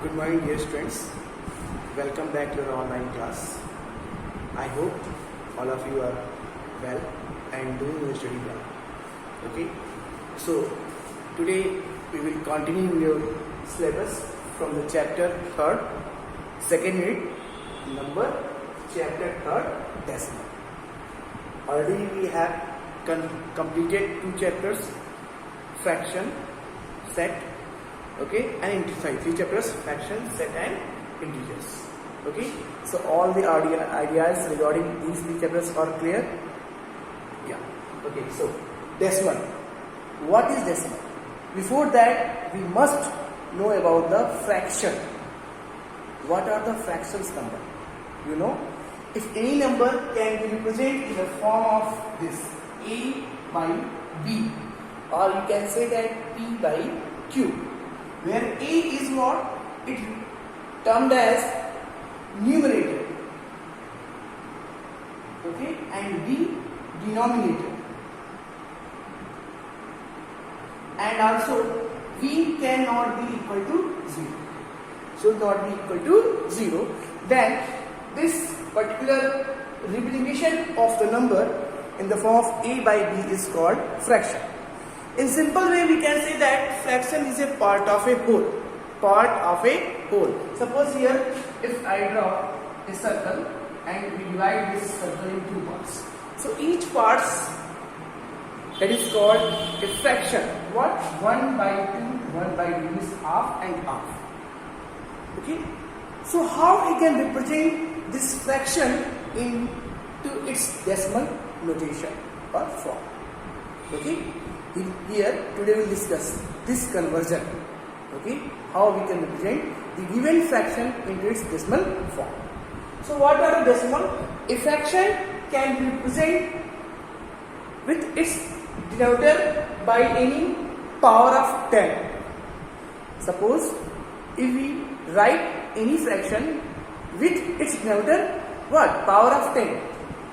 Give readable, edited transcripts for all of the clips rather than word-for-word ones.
Good morning, dear students. Welcome back to our online class. I hope all of you are well and doing your study well. Okay. So today we will continue your syllabus from the chapter 3rd, second unit, number chapter 3rd, decimal. Already we have completed two chapters, fraction, set. Okay, and three chapters, fraction, set and integers. Okay, so all the ideas regarding these three chapters are clear. Yeah. Okay, so decimal. What is decimal? Before that, we must know about the fraction. What are the fractions number? You know, if any number can be represented in the form of this a by b, or you can say that p by q, where a is what? It termed as numerator, okay, and b denominator, and also v cannot be equal to 0, should not be equal to 0. Then this particular representation of the number in the form of a by b is called fraction. In simple way, we can say that fraction is a part of a whole. Part of a whole. Suppose here, if I draw a circle and we divide this circle in two parts. So each part, that is called a fraction. What? 1 by 2, 1 by 2 is half and half. Okay. So how we can represent this fraction into its decimal notation or form? Okay. Here today we will discuss this conversion. Okay, how we can represent the given fraction into its decimal form. So what are the decimal? A fraction can be represented with its denominator by any power of 10. Suppose if we write any fraction with its denominator, what? Power of 10.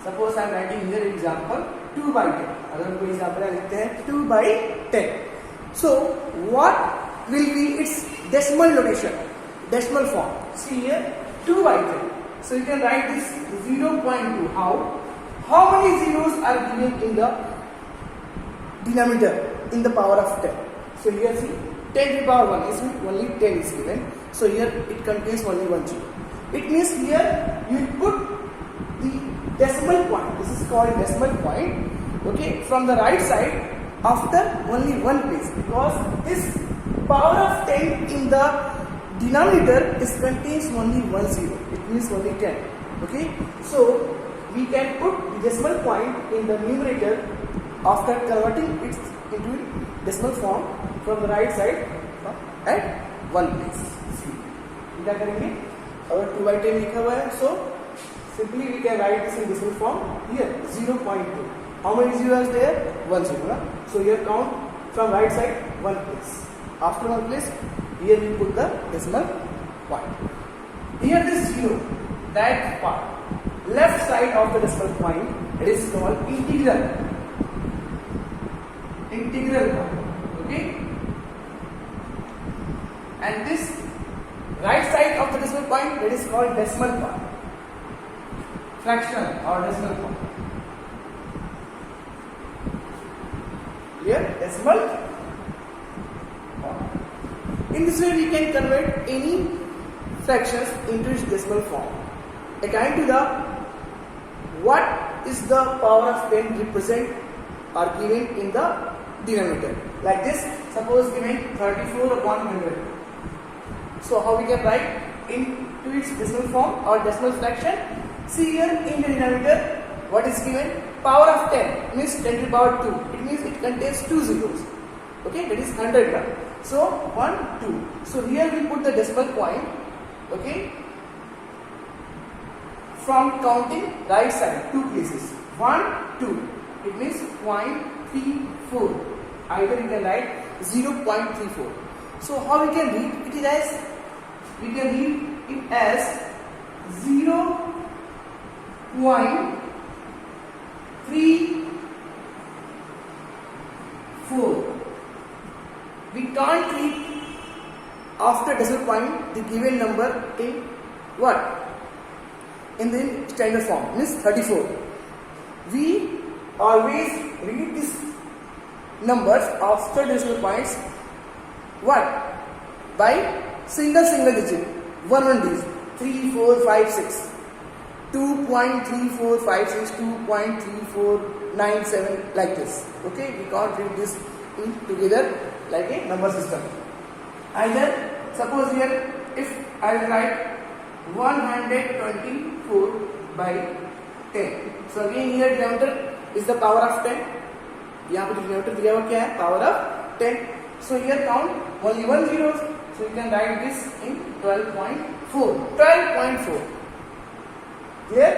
Suppose I am writing here example 2 by 10. अगर कोई example लिखते हैं 2 by 10. So what will be its decimal notation, decimal form? See here 2 by 10. So you can write this 0.2. How many zeros are given in the denominator in the power of 10? So here see 10 to the power 1 is only 10 is given. So here it contains only 1 zero. It means here you put the decimal point. This is called decimal point. Okay, from the right side after only one place, because this power of 10 in the denominator is contains only 1 zero. It means only 10. Okay, so we can put the decimal point in the numerator after converting it into decimal form from the right side at one place. See, क्या करेंगे? अगर 2 by 10 लिखा हुआ है, so simply we can write this in decimal form here 0.2. How many zeros are there? 1 zero. Right? So here count from right side one place. After one place, here we put the decimal point. Here this zero, that part, left side of the decimal point, it is called integral. Integral part. Okay. And this right side of the decimal point, that is called decimal part. Fraction or decimal part. Here decimal form. In this way we can convert any fractions into its decimal form. According to the what is the power of 10 represent or given in the denominator. Like this, suppose given 34 upon 100. So how we can write into its decimal form or decimal fraction? See here in the denominator, what is given? Power of 10 means 10 to the power 2. It means it contains 2 zeros. Okay, that is 100. So 1, 2. So here we put the decimal point. Okay, from counting right side, 2 places. 1, 2. It means 0.34. Either you can write 0.34. So how we can read it as? We can read it as 0.34. We can't read after decimal point the given number in what? In the standard form, means 34. We always read these numbers after decimal points what? By single digit. 1 digit. 3, 4, 5, 6. 2.3456, 2.3497, like this. Okay, we can't read this in together like a number system. Either suppose here if I write 124 by 10. So again here denominator is the power of 10. यहाँ पे denominator दिया हुआ क्या है? Power of 10. So here count only 1 zeros. So you can write this in 12.4. 12.4. Clear?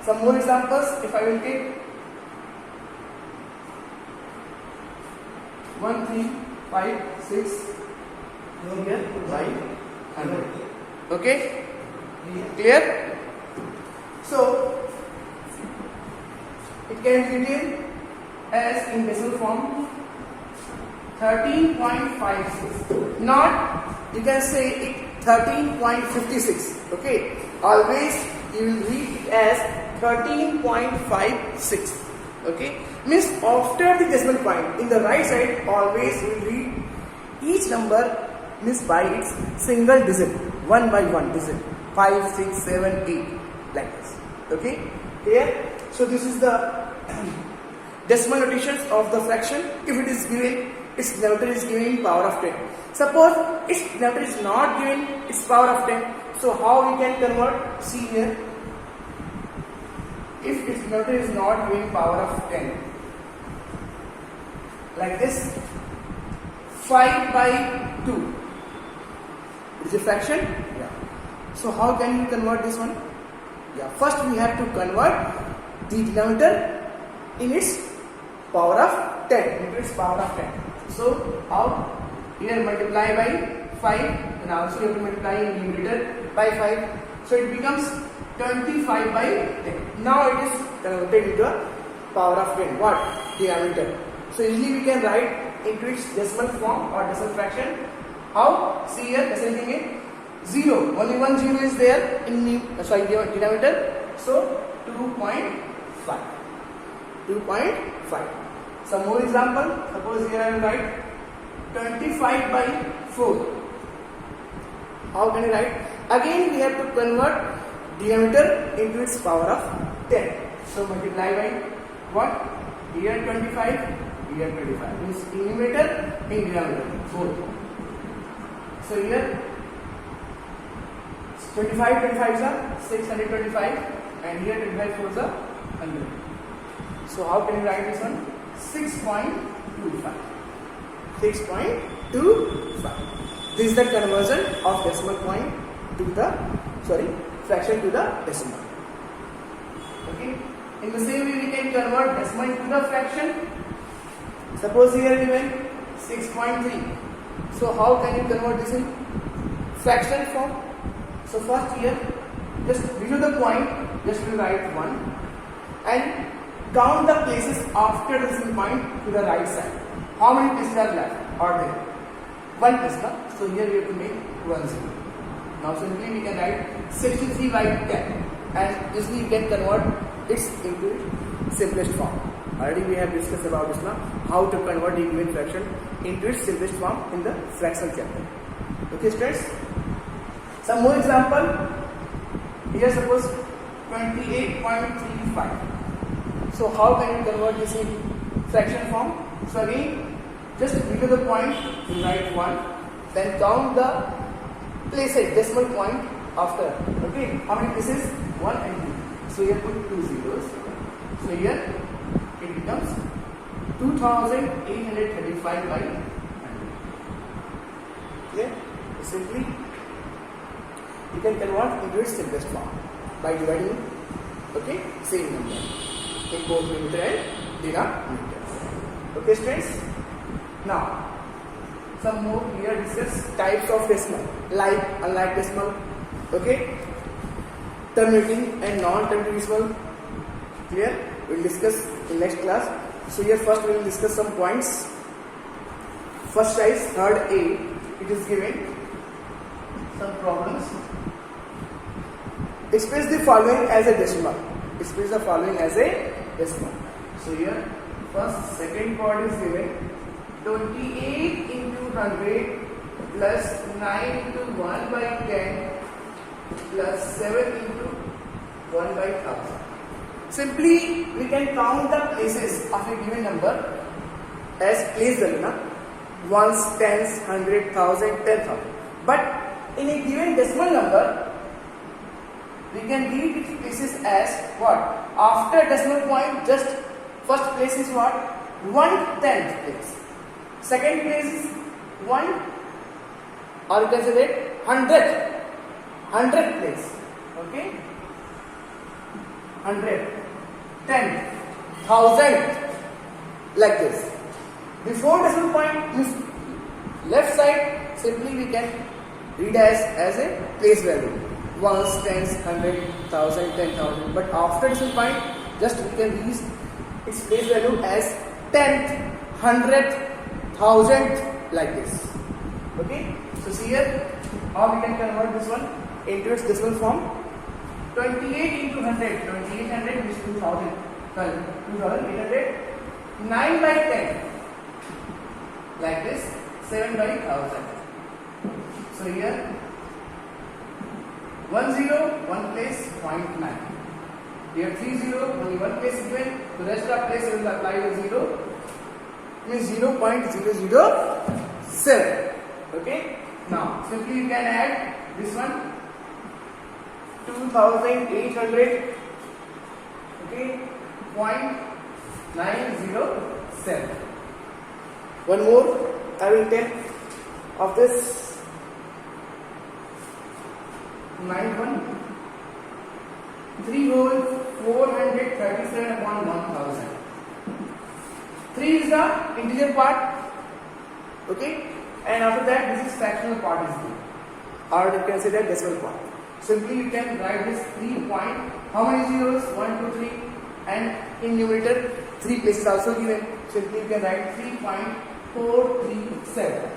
Some more examples. If I will take 1, 3, 5, 6 here by 100. Okay? Clear? So it can be written as in decimal form 13.56. Not, you can say it 13.56. Okay? Always you will read it as 13.56. Okay? Means after the decimal point in the right side, always you will read each number means by its single digit, 1 by 1 digit, 5, 6, 7, 8, like this. Okay? Clear? So this is the decimal notations of the fraction. If it is given, its denominator is given power of 10. Suppose its denominator is not given its power of 10. So how we can convert? See here. If its denominator is not given power of 10, like this, 5 by 2 is a fraction. Yeah. So how can you convert this one? Yeah. First we have to convert the denominator in its power of 10, into its power of 10. So how? Here multiply by 5 and also you have to multiply in numerator by 5. So it becomes 25 by 10. Now it is converted into a power of 10. What? Denominator. So easily we can write into its decimal form or decimal fraction. How? See here, the same thing is 0. Only 1 0 is there in denominator. So 2.5. 2.5. Some more example. Suppose here I will write 25 by 4. How can I write? Again we have to convert denominator into its power of 10. So multiply by what? Here 25, here 25. Means numerator in denominator, both. So here 25 is 625 and here 25 4 is 100. So how can you write this one? 6.25. 6.25. This is the conversion of decimal point to the fraction to the decimal. Okay. In the same way we can convert decimal into the fraction. Suppose here given 6.3. So how can you convert this in fraction form? So first here, just below the point, just will write 1 and count the places after the decimal point to the right side. How many places are left? Or there? 1 place. So here we have to make 1 0. Now simply we can write 63 by 10 and easily you can convert it into simplest form. Already we have discussed about this now, how to convert the given fraction into its simplest form in the fraction chapter. Okay students? Some more example. Here suppose 28.35. So how can you convert this in fraction form? So again, just below the point, you write 1, then count the places, decimal point after. Okay, how many places? 1 and 2. So here put 2 zeros. So here it becomes 2835 by 100. Clear? Simply you can convert into its simplest form by dividing, okay, same number in both numerator and denominator. Okay students? Now some more here discuss types of decimal, like, unlike decimal, okay, terminating and non-terminating decimal. Clear? We will discuss in next class. So here first we will discuss some points. First size, third A, it is given some problems. Express the following as a decimal. Express the following as a decimal. So here, first second part is given 28 into 100 plus 9 into 1 by 10 plus 7 into 1 by 1000. Simply, we can count the places of a given number as place value, ones, tens, 100, 1000, 10,000. But in a given decimal number, we can read its places as what? After decimal point, just first place is what? 1/10th place. Second place is 1, or you can say that 100th place. Okay? 100, 10, 1000, like this. Before decimal point is left side, simply we can read as a place value. Ones, tens, 100, 1000, 10,000. But after decimal point, just we can use its place value as 10th, 100th, 1000th, like this. Okay? So see here how we can convert this one into its decimal form. 28 into 100, 2800 is 2000, 2800, 9 by 10, like this, 7 by 1000. So here 10, one place, 0.9. Here 30, only one place given, the rest of place will apply the 0, means 0.007. Okay? Now, simply you can add this one, 2800, okay, 0.907. One more I will tell of this. 91, 3 whole 437 upon 1000. 3 is the integer part, okay, and after that this is fractional part is given, or you can say that decimal part. Simply you can write this 3 point, how many zeros? 1, 2, 3, and in numerator 3 places also given. Simply you can write 3.437.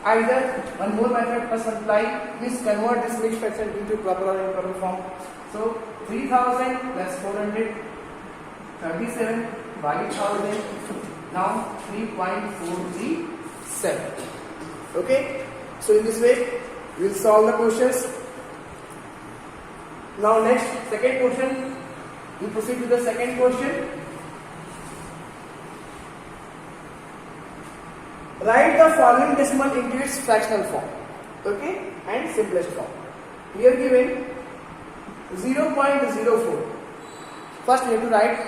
Either one more method plus multiply, means convert this mixed fraction into proper or improper form. So 3000 plus 437 by 1000, now 3.437. Okay, so in this way we will solve the questions. Now next, second question, we proceed with the second question. Write the following decimal into its fractional form, okay, and simplest form. Here given 0.04. First we have to write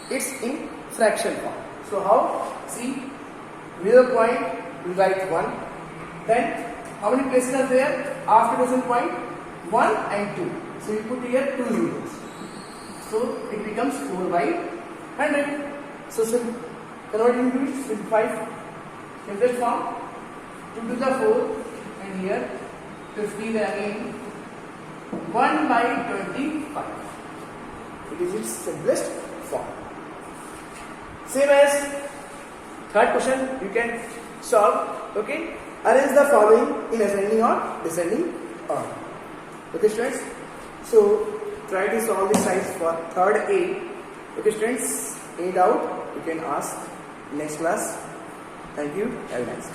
it's in fraction form. So how? See, 0 point we write 1. Then how many places are there after decimal point? 1 and 2. So you put here 2 zeros. So it becomes 4 by 100. So convert into it, simplify. Simplest form, 2 to the 4, and here 50, then again 1 by 25. It is its simplest form. Same as third question, you can solve. Okay, arrange the following in ascending or descending order. Okay, students. So try to solve the size for third A. Okay, students. Any doubt? You can ask next class. Thank you. Have a nice day.